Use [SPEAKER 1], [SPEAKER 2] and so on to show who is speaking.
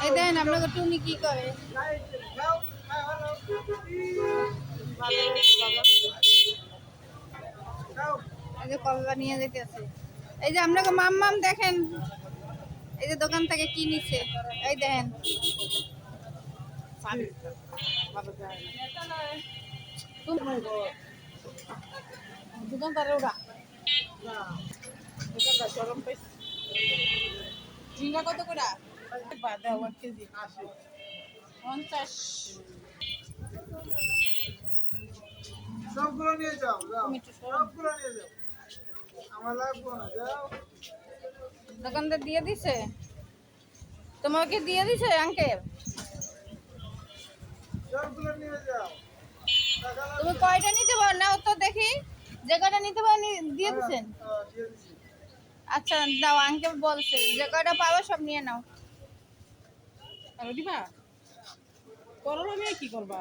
[SPEAKER 1] এই দেন আপনাকে টুনি কি করে এই যে কলা নিয়ে যেতেছে এই যে আপনাকে মাম্মাম দেখেন এই যে দোকান থেকে কি নিছে এই দেখেন দোকানদারে ওরা গরম পাইছে ঝিঙ্গা কত করে বাদা 1 কেজি 50
[SPEAKER 2] সবগুলো নিয়ে যাও সবগুলো নিয়ে যাও আমার লাগবে না যাও
[SPEAKER 1] দোকানদার দিয়ে দিছে তোমাকে দিয়ে দিছে আঙ্কেল
[SPEAKER 2] সবগুলো নিয়ে যাও
[SPEAKER 1] তুমি কয়টা নিতে পারো নাও তো দেখি যে কয়টা নিতে পারো দিয়ে দিছেন
[SPEAKER 2] দিয়ে দিছি
[SPEAKER 1] আচ্ছা দাও আঙ্কেল বলছে যে কয়টা পাবে সব নিয়ে নাও
[SPEAKER 3] আর দিবা করলা নিয়ে কি করবা